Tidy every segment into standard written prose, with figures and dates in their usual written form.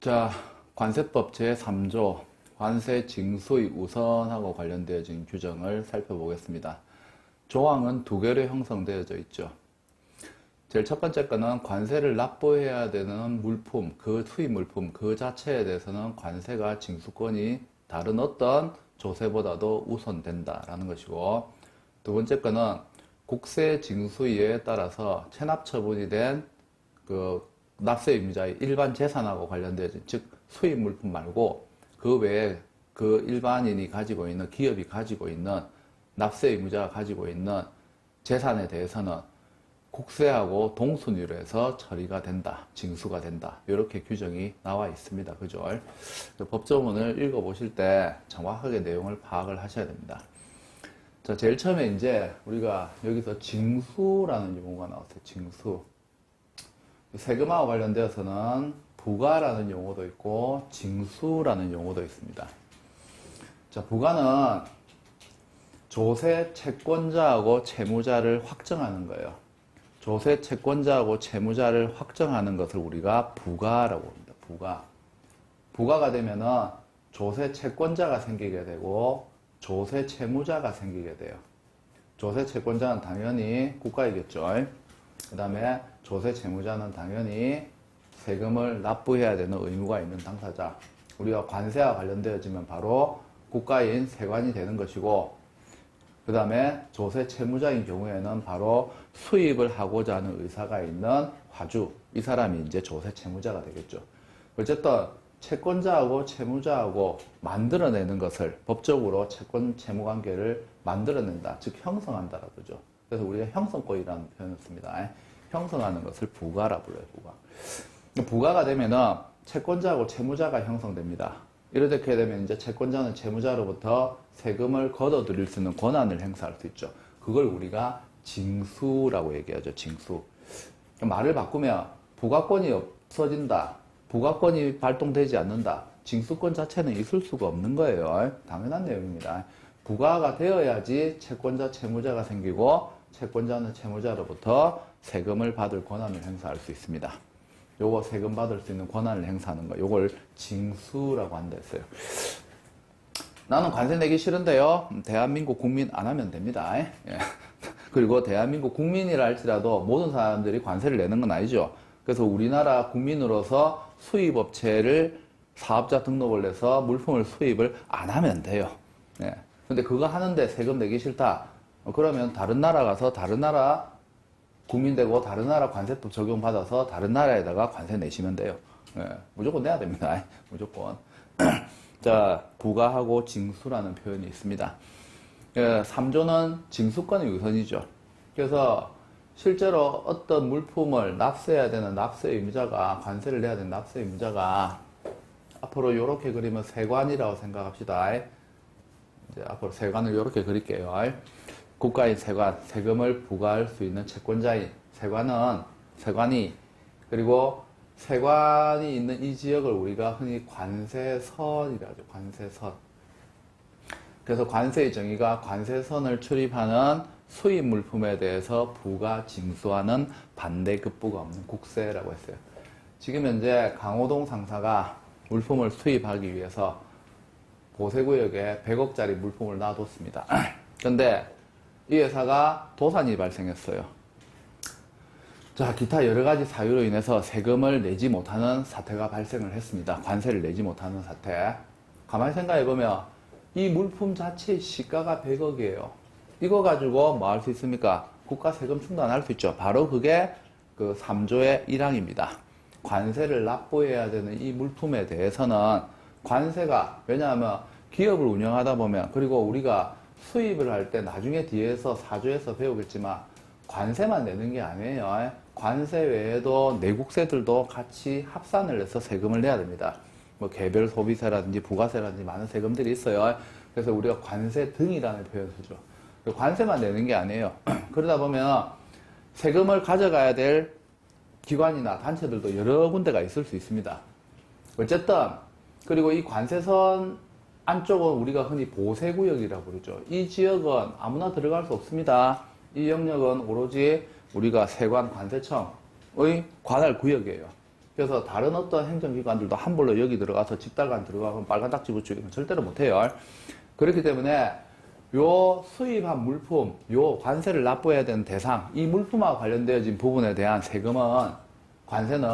자, 관세법 제3조 관세 징수의 우선하고 관련되어진 규정을 살펴보겠습니다. 조항은 두 개로 형성되어져 있죠. 제일 첫 번째 거는 관세를 납부해야 되는 물품, 그 수입 물품 그 자체에 대해서는 관세가 징수권이 다른 어떤 조세보다도 우선된다라는 것이고, 두 번째 거는 국세 징수유예에 따라서 체납 처분이 된 그 납세 의무자의 일반 재산하고 관련되어진, 즉 수입 물품 말고 그 외에 그 일반인이 가지고 있는, 기업이 가지고 있는, 납세 의무자가 가지고 있는 재산에 대해서는 국세하고 동순위로 해서 처리가 된다, 징수가 된다, 이렇게 규정이 나와 있습니다. 그죠? 법조문을 읽어보실 때 정확하게 내용을 파악을 하셔야 됩니다. 자, 제일 처음에 이제 우리가 여기서 징수라는 용어가 나왔어요. 징수. 세금하고 관련되어서는 부가라는 용어도 있고 징수라는 용어도 있습니다. 자, 부가는 조세 채권자하고 채무자를 확정하는 거예요. 조세 채권자하고 채무자를 확정하는 것을 우리가 부가라고 합니다. 부가. 부가가 되면은 조세 채권자가 생기게 되고 조세 채무자가 생기게 돼요. 조세 채권자는 당연히 국가이겠죠. 그 다음에 조세 채무자는 당연히 세금을 납부해야 되는 의무가 있는 당사자. 우리가 관세와 관련되어지면 바로 국가인 세관이 되는 것이고, 그 다음에 조세 채무자인 경우에는 바로 수입을 하고자 하는 의사가 있는 화주. 이 사람이 이제 조세 채무자가 되겠죠. 어쨌든 채권자하고 채무자하고 만들어내는 것을 법적으로 채권 채무 관계를 만들어낸다, 즉 형성한다라고 그러죠. 그래서 우리가 형성권이라는 표현을 씁니다. 형성하는 것을 부가라 불러요. 부가. 부가가 되면은 채권자하고 채무자가 형성됩니다. 이렇게 되면 이제 채권자는 채무자로부터 세금을 걷어들일 수 있는 권한을 행사할 수 있죠. 그걸 우리가 징수라고 얘기하죠. 징수. 말을 바꾸면 부가권이 없어진다, 부가권이 발동되지 않는다, 징수권 자체는 있을 수가 없는 거예요. 당연한 내용입니다. 부가가 되어야지 채권자, 채무자가 생기고 채권자는 채무자로부터 세금을 받을 권한을 행사할 수 있습니다. 요거 세금 받을 수 있는 권한을 행사하는 거, 요걸 징수라고 한다 했어요. 나는 관세 내기 싫은데요. 대한민국 국민 안 하면 됩니다. 예. 그리고 대한민국 국민이라 할지라도 모든 사람들이 관세를 내는 건 아니죠. 그래서 우리나라 국민으로서 수입업체를 사업자 등록을 해서 물품을 수입을 안 하면 돼요. 예. 근데 그거 하는데 세금 내기 싫다. 그러면 다른 나라 가서 다른 나라 국민 되고 다른 나라 관세법 적용받아서 다른 나라에다가 관세 내시면 돼요. 예. 무조건 내야 됩니다. 무조건. 자, 부가하고 징수라는 표현이 있습니다. 예, 3조는 징수권의 우선이죠. 그래서 실제로 어떤 물품을 납세해야 되는 납세 의무자가, 관세를 내야 되는 납세 의무자가, 앞으로 이렇게 그리면 세관이라고 생각합시다. 이제 앞으로 세관을 이렇게 그릴게요. 국가인 세관, 세금을 부과할 수 있는 채권자인 세관이, 그리고 세관이 있는 이 지역을 우리가 흔히 관세선이라고 하죠. 관세선. 그래서 관세의 정의가 관세선을 출입하는 수입 물품에 대해서 부가 징수하는 반대급부가 없는 국세라고 했어요. 지금 현재 강호동 상사가 물품을 수입하기 위해서 보세구역에 100억짜리 물품을 놔뒀습니다. 그런데 이 회사가 도산이 발생했어요. 자, 기타 여러 가지 사유로 인해서 세금을 내지 못하는 사태가 발생을 했습니다. 관세를 내지 못하는 사태. 가만히 생각해보면 이 물품 자체의 시가가 100억이에요. 이거 가지고 뭐 할 수 있습니까? 국가 세금 충당할 수 있죠. 바로 그게 그 3조의 1항입니다. 관세를 납부해야 되는 이 물품에 대해서는 관세가, 왜냐하면 기업을 운영하다 보면, 그리고 우리가 수입을 할 때 나중에 뒤에서 4조에서 배우겠지만 관세만 내는 게 아니에요. 관세 외에도 내국세들도 같이 합산을 해서 세금을 내야 됩니다. 뭐 개별 소비세라든지 부가세라든지 많은 세금들이 있어요. 그래서 우리가 관세 등이라는 표현을 쓰죠. 관세만 내는 게 아니에요. 그러다 보면 세금을 가져가야 될 기관이나 단체들도 여러 군데가 있을 수 있습니다. 어쨌든, 그리고 이 관세선 안쪽은 우리가 흔히 보세구역이라고 그러죠. 이 지역은 아무나 들어갈 수 없습니다. 이 영역은 오로지 우리가 세관 관세청의 관할 구역이에요. 그래서 다른 어떤 행정기관들도 함부로 여기 들어가서 집달관 들어가면 빨간 딱지 붙이고 절대로 못해요. 그렇기 때문에 요 수입한 물품, 요 관세를 납부해야 되는 대상, 이 물품과 관련되어진 부분에 대한 세금은, 관세는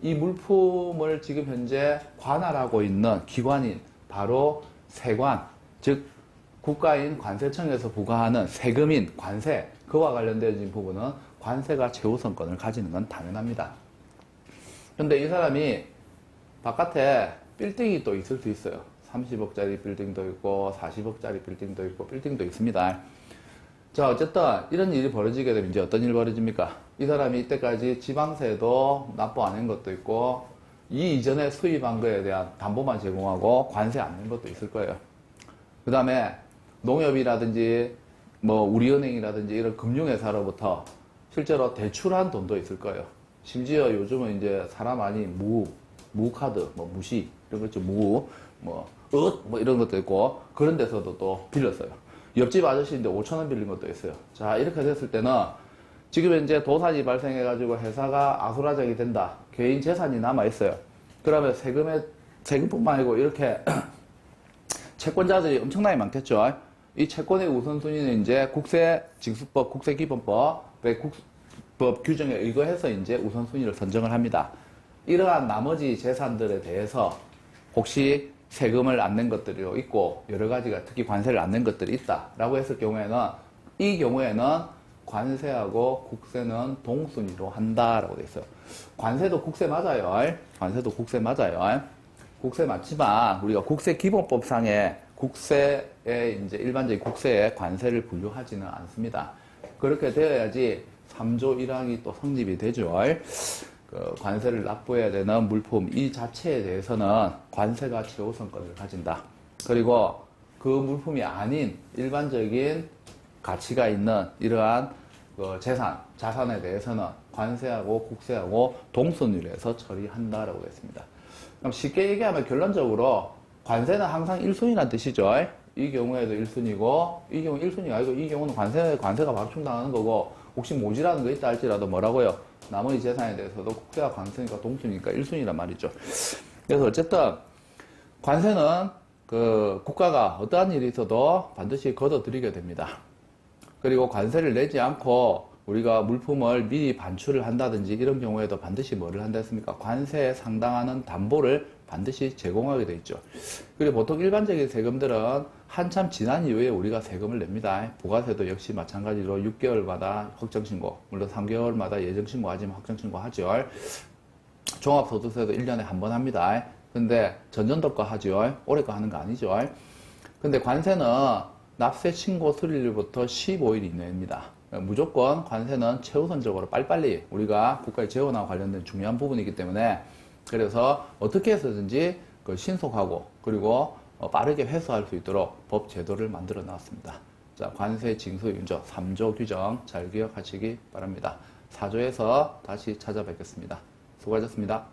이 물품을 지금 현재 관할하고 있는 기관인 바로 세관, 즉 국가인 관세청에서 부과하는 세금인 관세, 그와 관련되어진 부분은 관세가 최우선권을 가지는 건 당연합니다. 근데 이 사람이 바깥에 빌딩이 또 있을 수 있어요. 30억짜리 빌딩도 있고 40억짜리 빌딩도 있고 빌딩도 있습니다. 자, 어쨌든 이런 일이 벌어지게 되면 이제 어떤 일이 벌어집니까? 이 사람이 이때까지 지방세도 납부 안 한 것도 있고 이 이전에 수입한 거에 대한 담보만 제공하고 관세 안 낸 것도 있을 거예요. 그 다음에 농협이라든지 뭐 우리은행이라든지 이런 금융회사로부터 실제로 대출한 돈도 있을 거예요. 심지어 요즘은 이제 사람 많이 무카드, 뭐 무시 이런 거 있죠. 뭐 이런 것도 있고 그런 데서도 또 빌렸어요. 옆집 아저씨인데 5,000원 빌린 것도 있어요. 자, 이렇게 됐을 때는 지금 이제 도산이 발생해가지고 회사가 아수라장이 된다. 개인 재산이 남아있어요. 그러면 세금뿐만 아니고 이렇게 채권자들이 엄청나게 많겠죠. 이 채권의 우선순위는 이제 국세징수법, 국세기본법의 법 규정에 의거해서 이제 우선순위를 선정을 합니다. 이러한 나머지 재산들에 대해서 혹시 세금을 안 낸 것들이 있고 여러 가지가 특히 관세를 안 낸 것들이 있다라고 했을 경우에는 이 경우에는 관세하고 국세는 동순위로 한다라고 돼 있어요. 관세도 국세 맞아요. 관세도 국세 맞아요. 국세 맞지만 우리가 국세기본법상에 국세에 이제 일반적인 국세에 관세를 분류하지는 않습니다. 그렇게 되어야지 3조 1항이 또 성립이 되죠. 그 관세를 납부해야 되는 물품 이 자체에 대해서는 관세가 최우선권을 가진다. 그리고 그 물품이 아닌 일반적인 가치가 있는 이러한 그 자산에 대해서는 관세하고 국세하고 동순위로 해서 처리한다라고 했습니다. 그럼 쉽게 얘기하면 결론적으로 관세는 항상 1순위란 뜻이죠. 이 경우에도 1순위고 이 경우 1순위가 아니고 이 경우는 관세가 발충당하는 거고 혹시 모자라는 거 있다 할지라도 뭐라고요? 나머지 재산에 대해서도 국세와 관세니까 동순위니까 1순위란 말이죠. 그래서 어쨌든 관세는 그 국가가 어떠한 일이 있어도 반드시 걷어들이게 됩니다. 그리고 관세를 내지 않고 우리가 물품을 미리 반출을 한다든지 이런 경우에도 반드시 뭐를 한다 했습니까? 관세에 상당하는 담보를 반드시 제공하게 돼 있죠. 그리고 보통 일반적인 세금들은 한참 지난 이후에 우리가 세금을 냅니다. 부가세도 역시 마찬가지로 6개월마다 확정신고, 물론 3개월마다 예정신고하지만 확정신고하죠. 종합소득세도 1년에 한 번 합니다. 근데 전년도 거 하죠. 올해 거 하는 거 아니죠. 근데 관세는 납세 신고 수리일부터 15일 이내입니다. 무조건 관세는 최우선적으로 빨리빨리 우리가 국가의 재원과 관련된 중요한 부분이기 때문에 그래서 어떻게 해서든지 신속하고 그리고 빠르게 회수할 수 있도록 법 제도를 만들어 놨습니다. 자, 관세 징수 윤조 3조 규정 잘 기억하시기 바랍니다. 4조에서 다시 찾아뵙겠습니다. 수고하셨습니다.